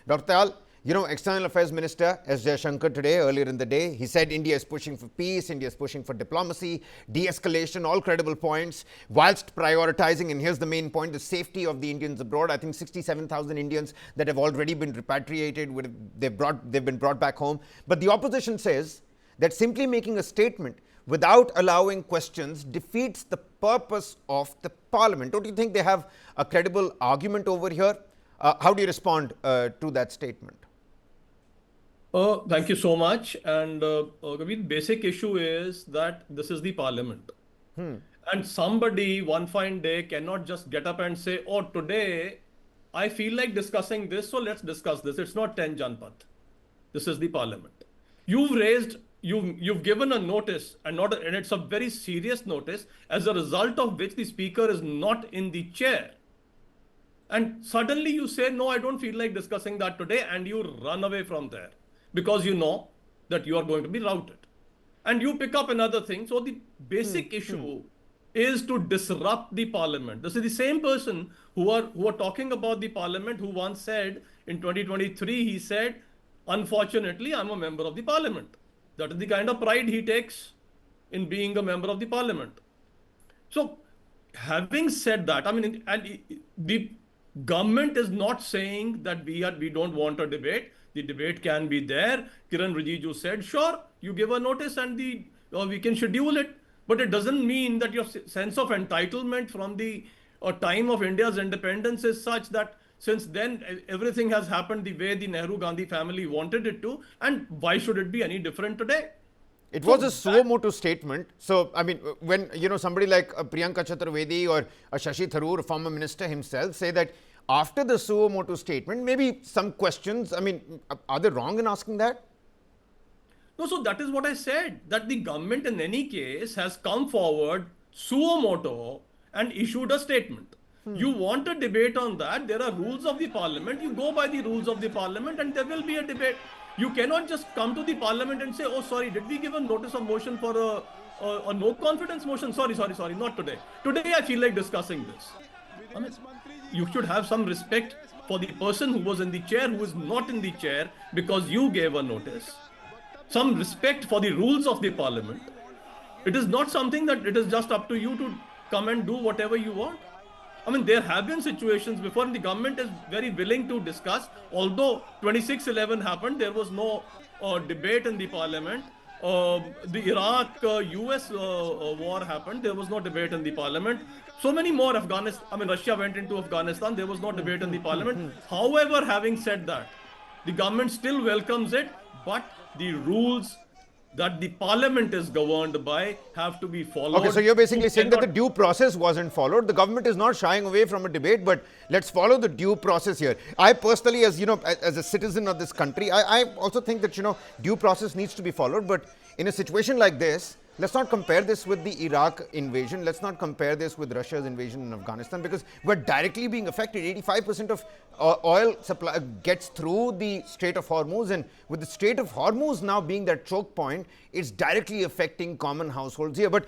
Dr. Tayal, External Affairs Minister S. Jaishankar today, earlier in the day, he said India is pushing for peace, India is pushing for diplomacy, de-escalation, all credible points, whilst prioritizing, and here's the main point, the safety of the Indians abroad. I think 67,000 Indians that have already been repatriated, they've been brought back home. But the opposition says that simply making a statement without allowing questions defeats the purpose of the parliament. Don't you think they have a credible argument over here? How do you respond to that statement? Thank you so much. And the basic issue is that this is the parliament. And somebody one fine day cannot just get up and say, oh, today I feel like discussing this, so let's discuss this. It's not 10 Janpath. This is the parliament. You've given a notice, and it's a very serious notice, as a result of which the speaker is not in the chair. And suddenly you say, no, I don't feel like discussing that today, and you run away from there because you know that you are going to be routed. And you pick up another thing. So the basic issue is to disrupt the parliament. This is the same person who are talking about the parliament, who once said in 2023, he said, unfortunately, I'm a member of the parliament. That is the kind of pride he takes in being a member of the parliament. So having said that, the government is not saying that we don't want a debate. The debate can be there. Kiran Rijiju said, sure, you give a notice and we can schedule it. But it doesn't mean that your sense of entitlement from the time of India's independence is such that since then everything has happened the way the Nehru-Gandhi family wanted it to. And why should it be any different today? It was a suo motu statement. So, when somebody like Priyanka Chaturvedi or Shashi Tharoor, former minister himself, say that after the suo motu statement, maybe some questions, are they wrong in asking that? No, so that is what I said, that the government in any case has come forward suo motu and issued a statement. You want a debate on that, there are rules of the parliament, you go by the rules of the parliament and there will be a debate. You cannot just come to the parliament and say, oh, sorry, did we give a notice of motion for a no confidence motion? Sorry, not today. Today I feel like discussing this. You should have some respect for the person who was in the chair, who is not in the chair because you gave a notice. Some respect for the rules of the parliament. It is not something that it is just up to you to come and do whatever you want. There have been situations before, and the government is very willing to discuss. Although 26/11 happened, there was no debate in the parliament. The Iraq-US war happened, there was no debate in the parliament. So many more. Russia went into Afghanistan, there was no debate in the parliament. However, having said that, the government still welcomes it, but the rules that the parliament is governed by have to be followed. Okay, so you're basically saying that the due process wasn't followed. The government is not shying away from a debate, but let's follow the due process here. I personally, as a citizen of this country, I also think that, due process needs to be followed. But in a situation like this, let's not compare this with the Iraq invasion. Let's not compare this with Russia's invasion in Afghanistan, because we're directly being affected. 85% of oil supply gets through the Strait of Hormuz, and with the Strait of Hormuz now being that choke point, it's directly affecting common households here. But